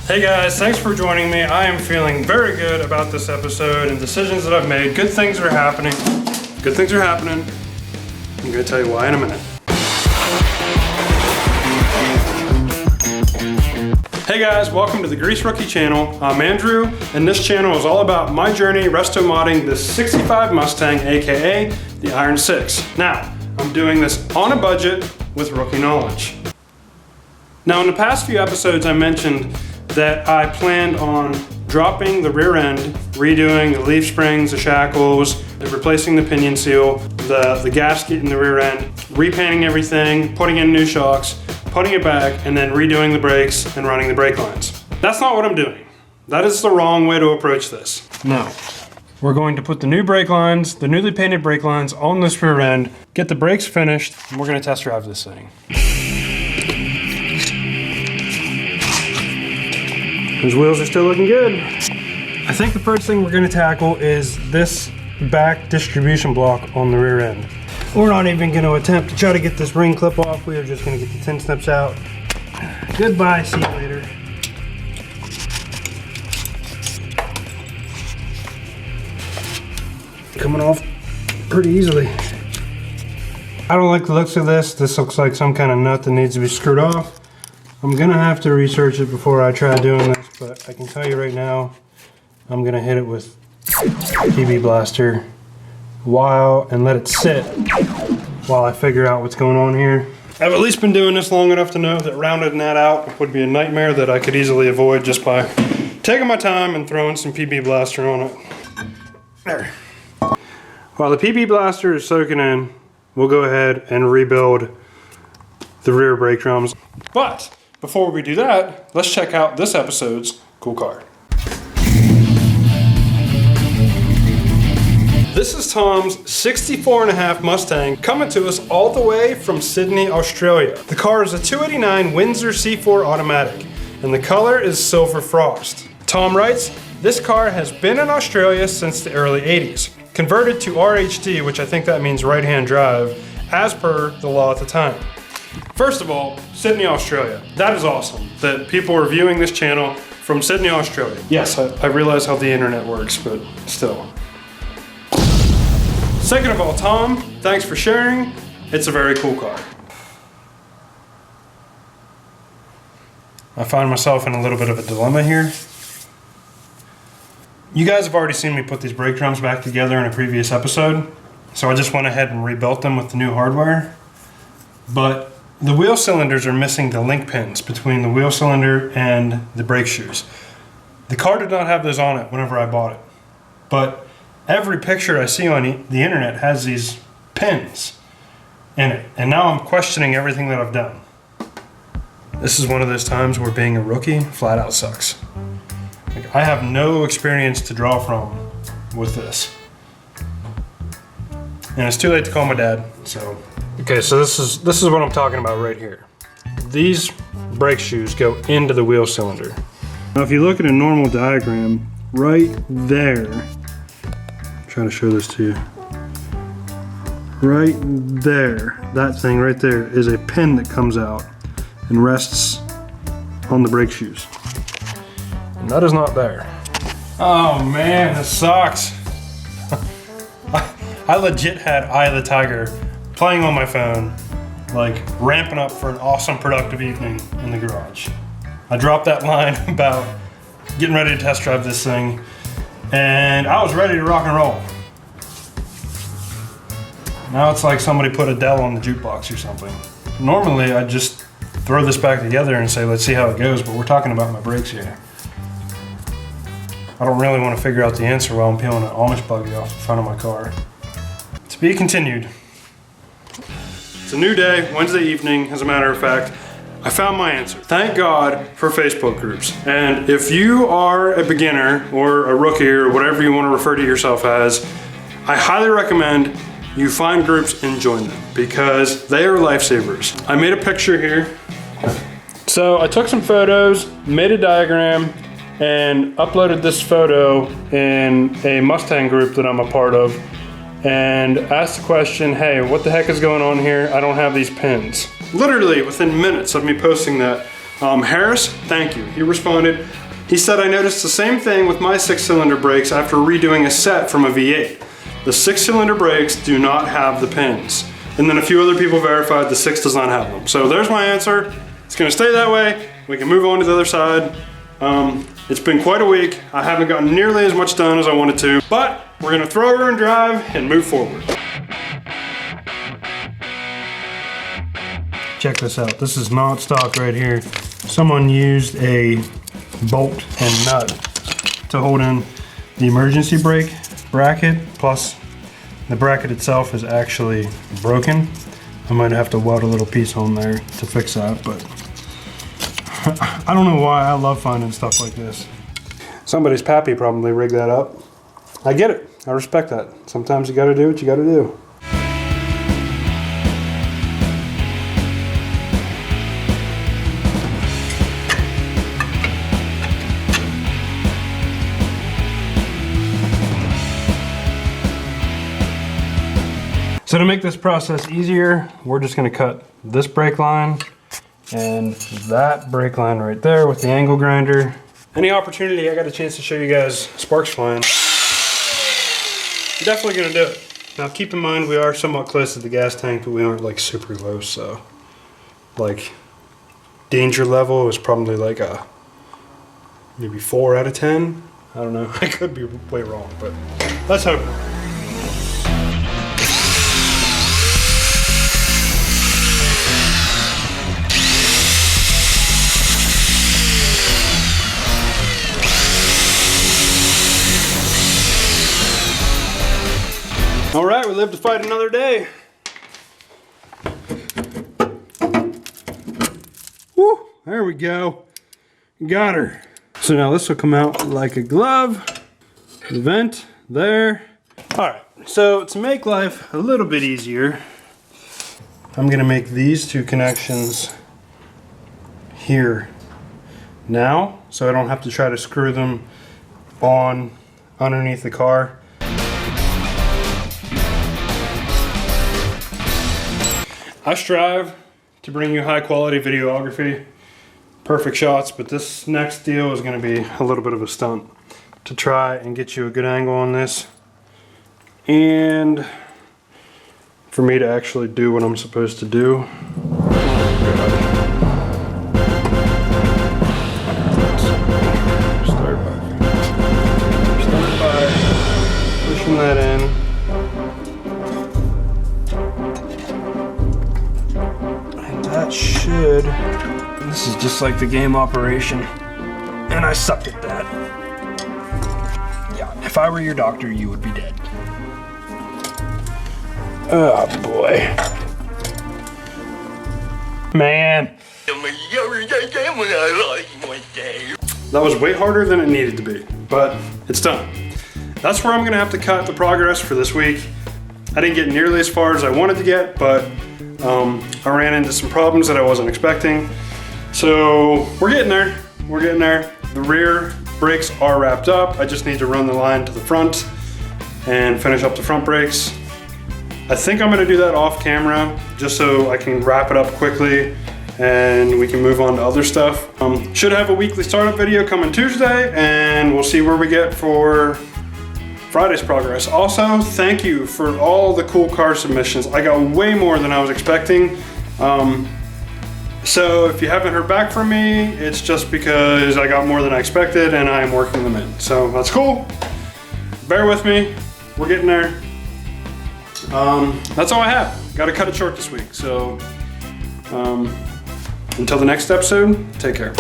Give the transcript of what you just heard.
Hey guys, thanks for joining me. I am feeling very good about this episode and decisions that I've made. Good things are happening. Good things are happening. I'm gonna tell you why in a minute. Hey guys, welcome to the Grease Rookie channel. I'm Andrew, and this channel is all about my journey resto-modding this 65 Mustang, AKA the Iron 6. Now, I'm doing this on a budget with rookie knowledge. Now, in the past few episodes, I mentioned that I planned on dropping the rear end, redoing the leaf springs, the shackles, replacing the pinion seal, the gasket in the rear end, repainting everything, putting in new shocks, putting it back, and then redoing the brakes and running the brake lines. That's not what I'm doing. That is the wrong way to approach this. No. We're going to put the new brake lines, the newly painted brake lines on this rear end, get the brakes finished, and we're gonna test drive this thing. Those wheels are still looking good. I think the first thing we're gonna tackle is this back distribution block on the rear end. We're not even gonna attempt to try to get this ring clip off. We are just gonna get the 10 snips out. Goodbye, see you later. Coming off pretty easily. I don't like the looks of this. This looks like some kind of nut that needs to be screwed off. I'm gonna have to research it before I try doing this, but I can tell you right now, I'm gonna hit it with PB Blaster and let it sit while I figure out what's going on here. I've at least been doing this long enough to know that rounding that out would be a nightmare that I could easily avoid just by taking my time and throwing some PB Blaster on it. There. While the PB Blaster is soaking in, we'll go ahead and rebuild the rear brake drums. But before we do that, let's check out this episode's cool car. This is Tom's 64.5 Mustang coming to us all the way from Sydney, Australia. The car is a 289 Windsor C4 automatic, and the color is Silver Frost. Tom writes, this car has been in Australia since the early 80s. Converted to RHD, which I think that means right-hand drive, as per the law at the time. First of all, Sydney, Australia. That is awesome that people are viewing this channel from Sydney, Australia. Yes, I realize how the internet works, but still. Second of all, Tom, thanks for sharing. It's a very cool car. I find myself in a little bit of a dilemma here. You guys have already seen me put these brake drums back together in a previous episode, so I just went ahead and rebuilt them with the new hardware. But the wheel cylinders are missing the link pins between the wheel cylinder and the brake shoes. The car did not have those on it whenever I bought it, but every picture I see on the internet has these pins in it, and now I'm questioning everything that I've done. This is one of those times where being a rookie flat out sucks. Like, I have no experience to draw from with this. And it's too late to call my dad, so. Okay, so this is what I'm talking about right here. These brake shoes go into the wheel cylinder. Now if you look at a normal diagram, right there, I'm trying to show this to you. Right there, that thing right there is a pin that comes out and rests on the brake shoes. And that is not there. Oh man, this sucks. I legit had Eye of the Tiger playing on my phone, like ramping up for an awesome productive evening in the garage. I dropped that line about getting ready to test drive this thing, and I was ready to rock and roll. Now it's like somebody put Adele on the jukebox or something. Normally I'd just throw this back together and say, let's see how it goes, but we're talking about my brakes here. I don't really want to figure out the answer while I'm peeling an Amish buggy off the front of my car. To be continued. It's a new day, Wednesday evening, as a matter of fact. I found my answer. Thank God for Facebook groups. And if you are a beginner or a rookie or whatever you want to refer to yourself as, I highly recommend you find groups and join them because they are lifesavers. I made a picture here. So I took some photos, made a diagram, and uploaded this photo in a Mustang group that I'm a part of, and asked the question, hey, what the heck is going on here? I don't have these pins. Literally within minutes of me posting that, Harris, thank you. He responded. He said, I noticed the same thing with my 6-cylinder brakes after redoing a set from a V8. The 6-cylinder brakes do not have the pins. And then a few other people verified the 6 does not have them. So there's my answer. It's gonna stay that way. We can move on to the other side. It's been quite a week. I haven't gotten nearly as much done as I wanted to, but we're gonna throw her in drive and move forward. Check this out. This is not stock right here. Someone used a bolt and nut to hold in the emergency brake bracket, plus the bracket itself is actually broken. I might have to weld a little piece on there to fix that, but I don't know why I love finding stuff like this. Somebody's pappy probably rigged that up. I get it. I respect that. Sometimes you gotta do what you gotta do. So to make this process easier, we're just gonna cut this brake line and that brake line right there with the angle grinder. Any opportunity I got a chance to show you guys sparks flying, I'm definitely gonna do it. Now keep in mind we are somewhat close to the gas tank, but we aren't like super close, so like danger level is probably like a maybe 4 out of 10. I don't know, I could be way wrong, but let's hope. All right, we live to fight another day. Woo, there we go. Got her. So now this will come out like a glove. The vent there. All right, so to make life a little bit easier, I'm gonna make these 2 connections here now, so I don't have to try to screw them on underneath the car. I strive to bring you high quality videography, perfect shots, but this next deal is going to be a little bit of a stunt to try and get you a good angle on this and for me to actually do what I'm supposed to do. Start by pushing that in. That should. This is just like the game operation, and I sucked at that. Yeah, if I were your doctor, you would be dead. Oh boy. Man. That was way harder than it needed to be, but it's done. That's where I'm gonna have to cut the progress for this week. I didn't get nearly as far as I wanted to get, but I ran into some problems that I wasn't expecting. So we're getting there, we're getting there. The rear brakes are wrapped up. I just need to run the line to the front and finish up the front brakes. I think I'm gonna do that off camera just so I can wrap it up quickly and we can move on to other stuff. Should have a weekly startup video coming Tuesday, and we'll see where we get for Friday's progress. Also, thank you for all the cool car submissions. I got way more than I was expecting. So if you haven't heard back from me, it's just because I got more than I expected and I'm working them in. So that's cool. Bear with me, we're getting there. That's all I have. Got to cut it short this week. So until the next episode, take care.